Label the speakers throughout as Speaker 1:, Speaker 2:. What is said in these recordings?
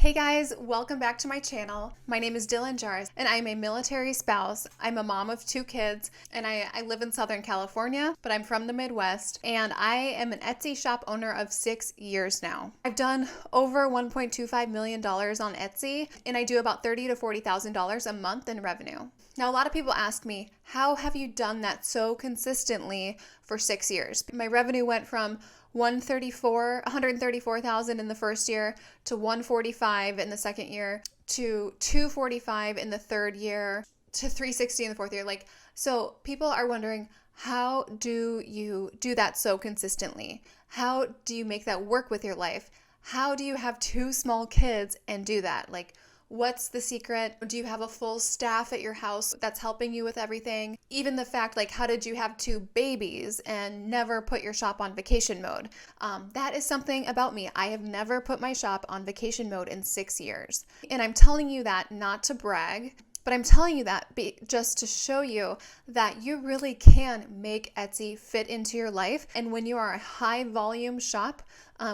Speaker 1: Hey guys, welcome back to my channel. My name is Dylan Jars and I'm a military spouse. I'm a mom of 2 kids and I live in Southern California, but I'm from the Midwest and I am an Etsy shop owner of 6 years now. I've done over $1.25 million on Etsy and I do about $30,000 to $40,000 a month in revenue. Now, a lot of people ask me, how have you done that so consistently for 6 years? My revenue went from 134,000 in the first year to 145 in the second year to 245 in the third year to 360 in the fourth year. So people are wondering, how do you do that so consistently? How do you make that work with your life? How do you have 2 small kids and do that? What's the secret? Do you have a full staff at your house that's helping you with everything? Even the fact, how did you have 2 babies and never put your shop on vacation mode? That is something about me. I have never put my shop on vacation mode in 6 years. And I'm telling you that not to brag, but I'm telling you that just to show you that you really can make Etsy fit into your life. And when you are a high volume shop,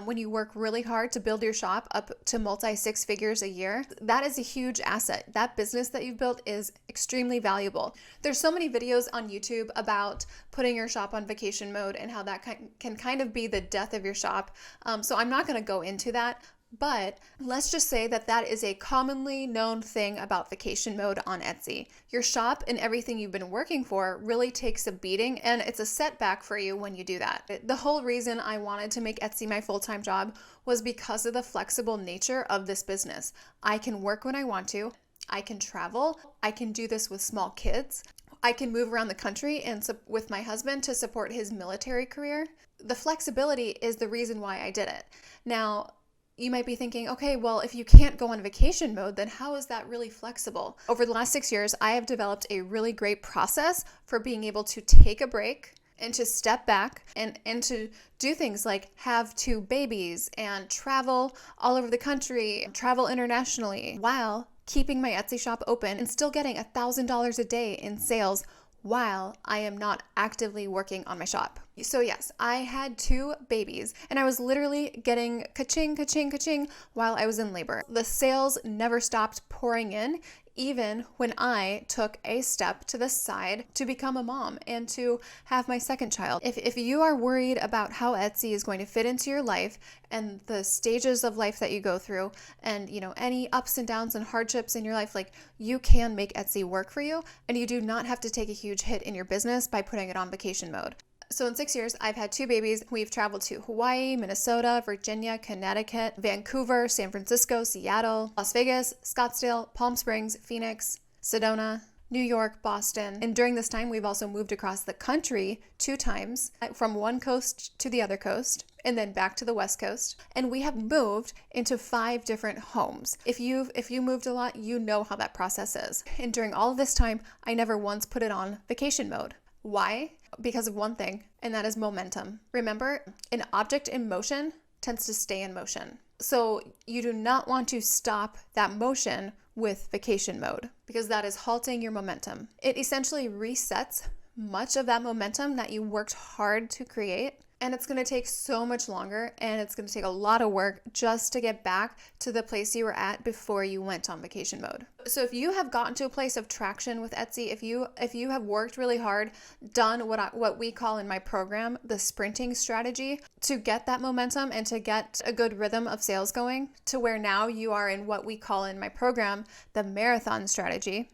Speaker 1: when you work really hard to build your shop up to multi-6 figures a year, that is a huge asset. That business that you've built is extremely valuable. There's so many videos on YouTube about putting your shop on vacation mode and how that can kind of be the death of your shop. So I'm not going to go into that. But let's just say that that is a commonly known thing about vacation mode on Etsy. Your shop and everything you've been working for really takes a beating, and it's a setback for you when you do that. The whole reason I wanted to make Etsy my full-time job was because of the flexible nature of this business. I can work when I want to. I can travel. I can do this with small kids. I can move around the country and with my husband to support his military career. The flexibility is the reason why I did it. Now, you might be thinking, okay, well, if you can't go on vacation mode, then how is that really flexible? Over the last 6 years, I have developed a really great process for being able to take a break and to step back and to do things like have 2 babies and travel all over the country, travel internationally, while keeping my Etsy shop open and still getting $1,000 a day in sales while I am not actively working on my shop. So yes, I had 2 babies and I was literally getting ka-ching, ka-ching, ka-ching while I was in labor. The sales never stopped pouring in, even when I took a step to the side to become a mom and to have my second child. If you are worried about how Etsy is going to fit into your life and the stages of life that you go through and, any ups and downs and hardships in your life, you can make Etsy work for you and you do not have to take a huge hit in your business by putting it on vacation mode. So in 6 years, I've had 2 babies. We've traveled to Hawaii, Minnesota, Virginia, Connecticut, Vancouver, San Francisco, Seattle, Las Vegas, Scottsdale, Palm Springs, Phoenix, Sedona, New York, Boston. And during this time, we've also moved across the country 2 times, from one coast to the other coast, and then back to the West Coast. And we have moved into 5 different homes. If you moved a lot, you know how that process is. And during all of this time, I never once put it on vacation mode. Why? Because of one thing, and that is momentum. Remember, an object in motion tends to stay in motion. So you do not want to stop that motion with vacation mode because that is halting your momentum. It essentially resets much of that momentum that you worked hard to create. And it's going to take so much longer and it's going to take a lot of work just to get back to the place you were at before you went on vacation mode. So if you have gotten to a place of traction with Etsy, if you have worked really hard, done what we call in my program, the sprinting strategy, to get that momentum and to get a good rhythm of sales going to where now you are in what we call in my program, the marathon strategy,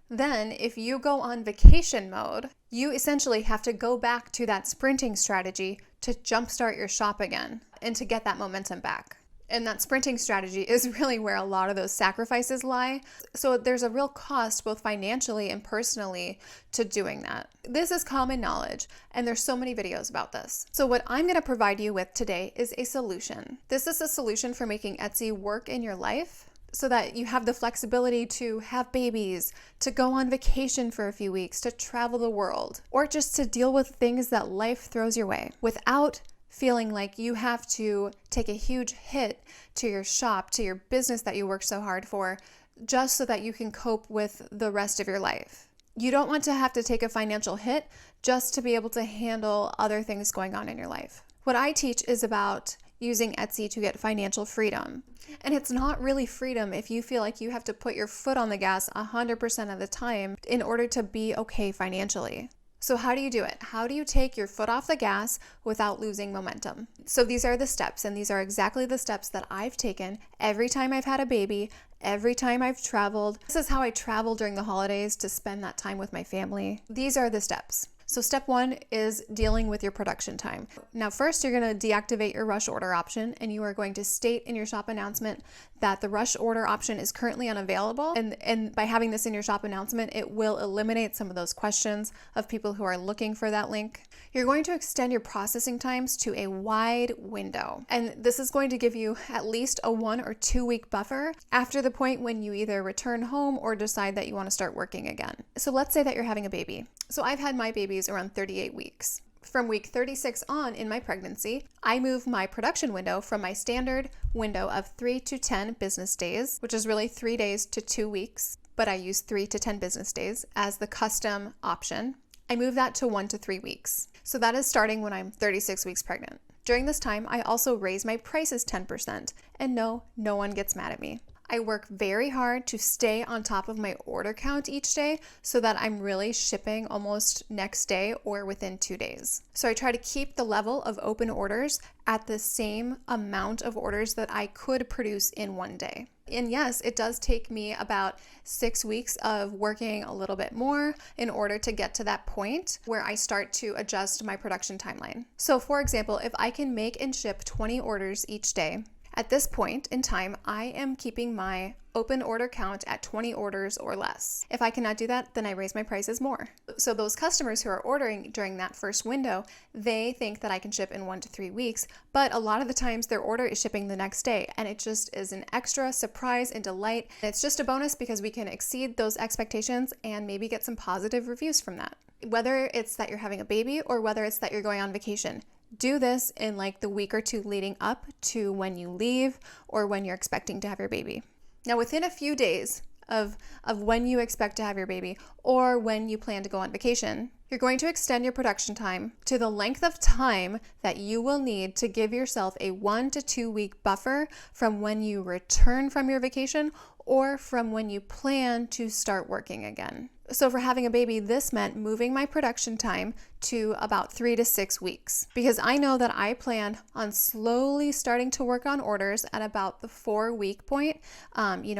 Speaker 1: then if you go on vacation mode, you essentially have to go back to that sprinting strategy to jumpstart your shop again and to get that momentum back. And that sprinting strategy is really where a lot of those sacrifices lie. So there's a real cost both financially and personally to doing that. This is common knowledge and there's so many videos about this. So what I'm going to provide you with today is a solution. This is a solution for making Etsy work in your life so that you have the flexibility to have babies, to go on vacation for a few weeks, to travel the world, or just to deal with things that life throws your way without feeling like you have to take a huge hit to your shop, to your business that you worked so hard for, just so that you can cope with the rest of your life. You don't want to have to take a financial hit just to be able to handle other things going on in your life. What I teach is about using Etsy to get financial freedom. And it's not really freedom if you feel like you have to put your foot on the gas 100% of the time in order to be okay financially. So how do you do it? How do you take your foot off the gas without losing momentum? So these are the steps, and these are exactly the steps that I've taken every time I've had a baby, every time I've traveled. This is how I travel during the holidays to spend that time with my family. These are the steps. So step 1 is dealing with your production time. Now, first, you're going to deactivate your rush order option, and you are going to state in your shop announcement that the rush order option is currently unavailable. And by having this in your shop announcement, it will eliminate some of those questions of people who are looking for that link. You're going to extend your processing times to a wide window. And this is going to give you at least a 1 or 2 week buffer after the point when you either return home or decide that you want to start working again. So let's say that you're having a baby. So I've had my babies around 38 weeks. From week 36 on in my pregnancy, I moved my production window from my standard window of 3 to 10 business days, which is really 3 days to 2 weeks, but I use 3 to 10 business days as the custom option. I moved that to 1 to 3 weeks. So that is starting when I'm 36 weeks pregnant. During this time, I also raise my prices 10%, and no one gets mad at me. I work very hard to stay on top of my order count each day so that I'm really shipping almost next day or within 2 days. So I try to keep the level of open orders at the same amount of orders that I could produce in one day. And yes, it does take me about 6 weeks of working a little bit more in order to get to that point where I start to adjust my production timeline. So for example, if I can make and ship 20 orders each day, at this point in time, I am keeping my open order count at 20 orders or less. If I cannot do that, then I raise my prices more. So those customers who are ordering during that first window, they think that I can ship in 1 to 3 weeks, but a lot of the times their order is shipping the next day, and it just is an extra surprise and delight. It's just a bonus because we can exceed those expectations and maybe get some positive reviews from that. Whether it's that you're having a baby or whether it's that you're going on vacation, do this in like the week or 2 leading up to when you leave or when you're expecting to have your baby. Now, within a few days of when you expect to have your baby or when you plan to go on vacation, you're going to extend your production time to the length of time that you will need to give yourself a 1 to 2 week buffer from when you return from your vacation or from when you plan to start working again. So for having a baby, this meant moving my production time to about 3 to 6 weeks because I know that I plan on slowly starting to work on orders at about the 4 week point,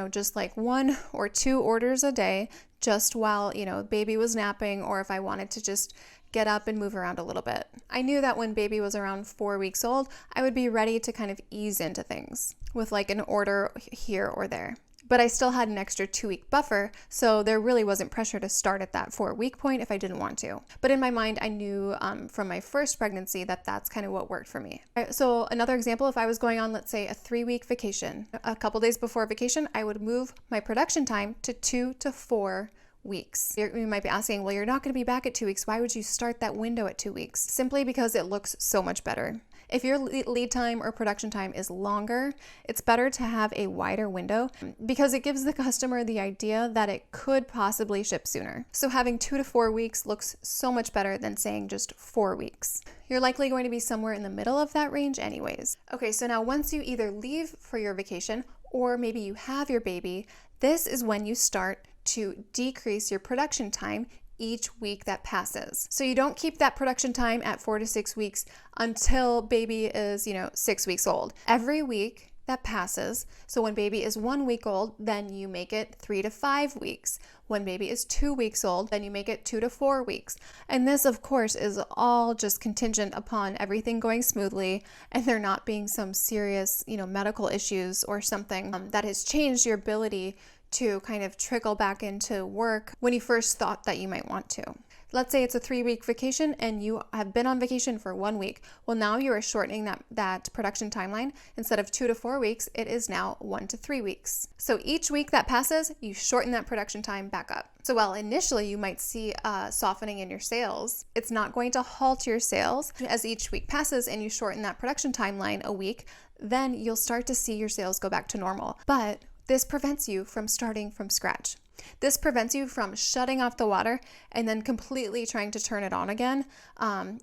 Speaker 1: just like 1 or 2 orders a day, just while, baby was napping or if I wanted to just get up and move around a little bit. I knew that when baby was around 4 weeks old, I would be ready to kind of ease into things with like an order here or there. But I still had an extra 2 week buffer, so there really wasn't pressure to start at that 4 week point if I didn't want to. But in my mind, I knew from my first pregnancy that that's kind of what worked for me. So another example, if I was going on, let's say, a 3 week vacation, a couple days before vacation, I would move my production time to 2 to 4 weeks. You might be asking, well, you're not going to be back at 2 weeks. Why would you start that window at 2 weeks? Simply because it looks so much better. If your lead time or production time is longer, it's better to have a wider window because it gives the customer the idea that it could possibly ship sooner. So having 2 to 4 weeks looks so much better than saying just 4 weeks. You're likely going to be somewhere in the middle of that range anyways. Okay, so now once you either leave for your vacation or maybe you have your baby, this is when you start to decrease your production time each week that passes. So you don't keep that production time at 4 to 6 weeks until baby is, 6 weeks old. Every week that passes, so when baby is 1 week old, then you make it 3 to 5 weeks. When baby is 2 weeks old, then you make it 2 to 4 weeks. And this, of course, is all just contingent upon everything going smoothly and there not being some serious, medical issues or something that has changed your ability to kind of trickle back into work when you first thought that you might want to. Let's say it's a 3 week vacation and you have been on vacation for 1 week. Well, now you are shortening that production timeline. Instead of 2 to 4 weeks, it is now 1 to 3 weeks. So each week that passes, you shorten that production time back up. So while initially you might see a softening in your sales, it's not going to halt your sales. As each week passes and you shorten that production timeline a week, then you'll start to see your sales go back to normal. But this prevents you from starting from scratch. This prevents you from shutting off the water and then completely trying to turn it on again.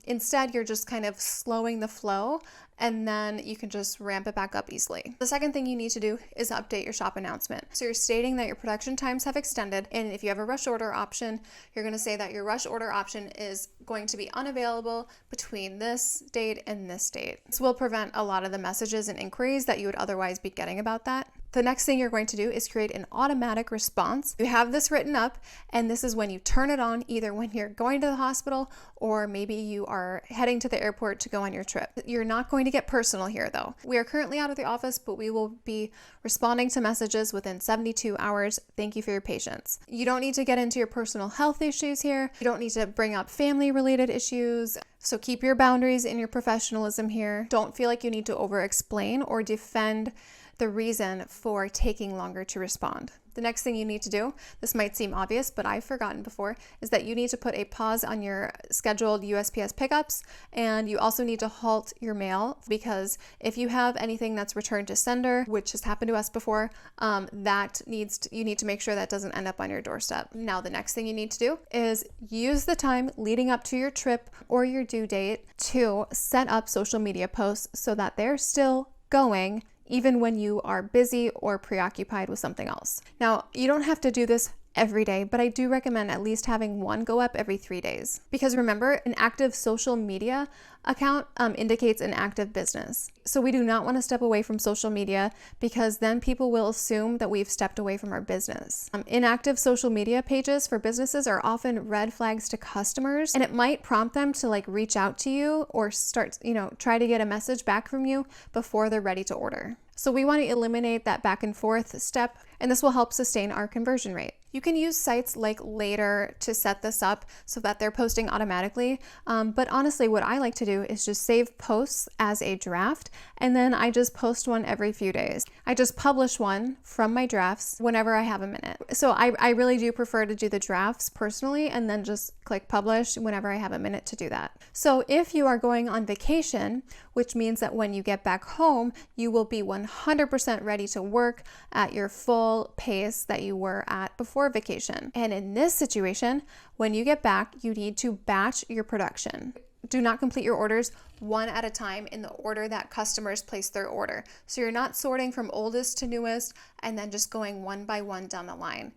Speaker 1: Instead, you're just kind of slowing the flow, and then you can just ramp it back up easily. The second thing you need to do is update your shop announcement. So you're stating that your production times have extended, and if you have a rush order option, you're going to say that your rush order option is going to be unavailable between this date and this date. This will prevent a lot of the messages and inquiries that you would otherwise be getting about that. The next thing you're going to do is create an automatic response. You have this written up, and this is when you turn it on, either when you're going to the hospital or maybe you are heading to the airport to go on your trip. You're not going to get personal here though. We are currently out of the office, but we will be responding to messages within 72 hours. Thank you for your patience. You don't need to get into your personal health issues here. You don't need to bring up family related issues. So keep your boundaries and your professionalism here. Don't feel like you need to over-explain or defend the reason for taking longer to respond. The next thing you need to do, this might seem obvious, but I've forgotten before, is that you need to put a pause on your scheduled USPS pickups, and you also need to halt your mail, because if you have anything that's returned to sender, which has happened to us before, you need to make sure that doesn't end up on your doorstep. Now, the next thing you need to do is use the time leading up to your trip or your due date to set up social media posts so that they're still going even when you are busy or preoccupied with something else. Now, you don't have to do this every day, but I do recommend at least having one go up every 3 days. Because remember, an active social media account indicates an active business. So we do not want to step away from social media, because then people will assume that we've stepped away from our business. Inactive social media pages for businesses are often red flags to customers, and it might prompt them to reach out to you or start, try to get a message back from you before they're ready to order. So we want to eliminate that back and forth step, and this will help sustain our conversion rate. You can use sites like Later to set this up so that they're posting automatically. But honestly, what I like to do is just save posts as a draft, and then I just post one every few days. I just publish one from my drafts whenever I have a minute. So I really do prefer to do the drafts personally and then just click publish whenever I have a minute to do that. So if you are going on vacation, which means that when you get back home, you will be 100% ready to work at your full pace that you were at before vacation. And in this situation, when you get back, you need to batch your production. Do not complete your orders one at a time in the order that customers place their order. So you're not sorting from oldest to newest and then just going one by one down the line.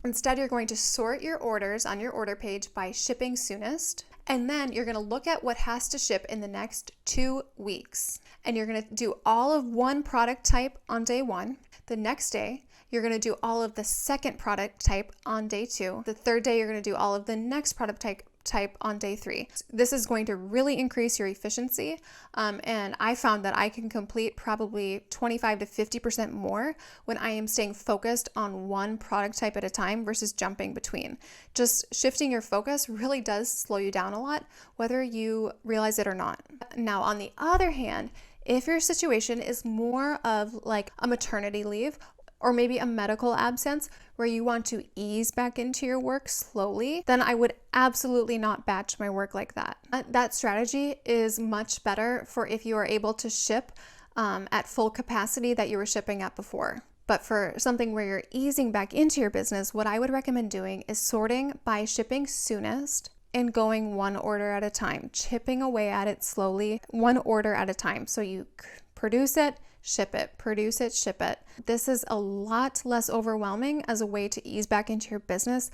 Speaker 1: Instead, you're going to sort your orders on your order page by shipping soonest. And then you're going to look at what has to ship in the next 2 weeks. And you're going to do all of one product type on day 1. The next day, you're going to do all of the second product type on day 2. The third day, you're going to do all of the next product type on day 3. This is going to really increase your efficiency. And I found that I can complete probably 25 to 50% more when I am staying focused on one product type at a time versus jumping between. Just shifting your focus really does slow you down a lot, whether you realize it or not. Now, on the other hand, if your situation is more of like a maternity leave or maybe a medical absence where you want to ease back into your work slowly, then I would absolutely not batch my work like that. That strategy is much better for if you are able to ship at full capacity that you were shipping at before. But for something where you're easing back into your business, what I would recommend doing is sorting by shipping soonest and going one order at a time, chipping away at it slowly, one order at a time. So you produce it, ship it, produce it, ship it. This is a lot less overwhelming as a way to ease back into your business,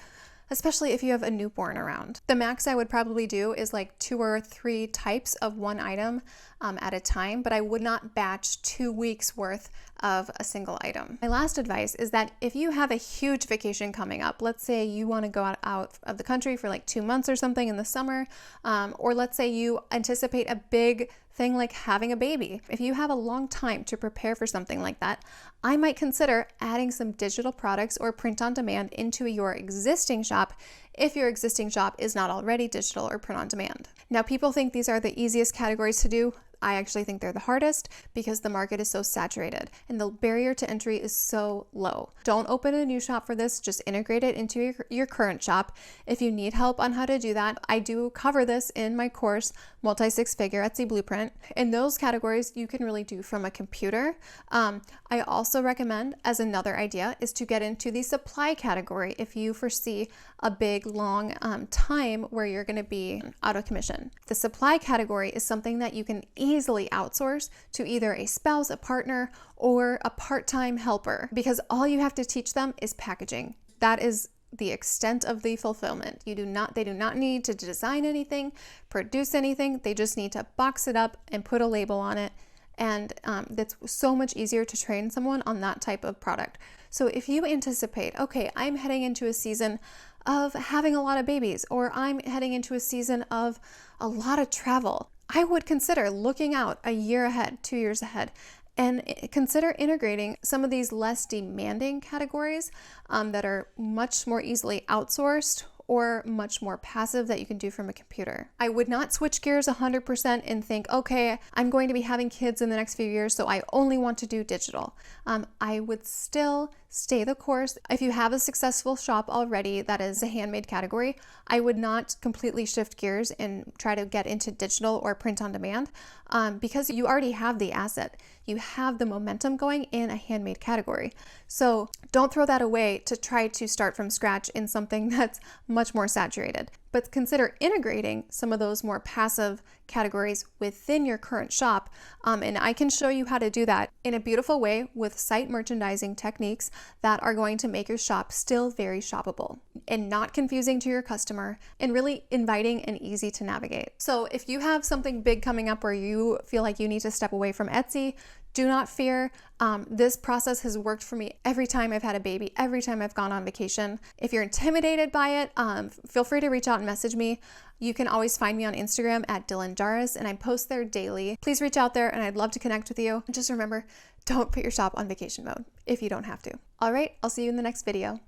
Speaker 1: especially if you have a newborn around. The max I would probably do is like 2 or 3 types of one item at a time, but I would not batch 2 weeks worth of a single item. My last advice is that if you have a huge vacation coming up, let's say you want to go out of the country for like 2 months or something in the summer, or let's say you anticipate a big thing like having a baby. If you have a long time to prepare for something like that, I might consider adding some digital products or print on demand into your existing shop if your existing shop is not already digital or print on demand. Now, people think these are the easiest categories to do. I actually think they're the hardest because the market is so saturated and the barrier to entry is so low. Don't open a new shop for this, just integrate it into your current shop. If you need help on how to do that, I do cover this in my course, Multi-Six-Figure Etsy Blueprint. In those categories, you can really do from a computer. I also recommend, as another idea, is to get into the supply category if you foresee a big, long time where you're going to be out of commission. The supply category is something that you can easily outsource to either a spouse, a partner, or a part-time helper, because all you have to teach them is packaging. That is the extent of the fulfillment. They do not need to design anything, produce anything. They just need to box it up and put a label on it. And that's so much easier to train someone on that type of product. So if you anticipate, okay, I'm heading into a season of having a lot of babies, or I'm heading into a season of a lot of travel, I would consider looking out a year ahead, 2 years ahead, and consider integrating some of these less demanding categories that are much more easily outsourced or much more passive that you can do from a computer. I would not switch gears 100% and think, okay, I'm going to be having kids in the next few years, so I only want to do digital. I would still stay the course. If you have a successful shop already that is a handmade category, I would not completely shift gears and try to get into digital or print on demand because you already have the asset. You have the momentum going in a handmade category. So don't throw that away to try to start from scratch in something that's much more saturated. But consider integrating some of those more passive categories within your current shop. And I can show you how to do that in a beautiful way with site merchandising techniques that are going to make your shop still very shoppable and not confusing to your customer and really inviting and easy to navigate. So if you have something big coming up where you feel like you need to step away from Etsy, do not fear. This process has worked for me every time I've had a baby, every time I've gone on vacation. If you're intimidated by it, feel free to reach out and message me. You can always find me on Instagram at Dylan Jarris, and I post there daily. Please reach out there and I'd love to connect with you. And just remember, don't put your shop on vacation mode if you don't have to. All right, I'll see you in the next video.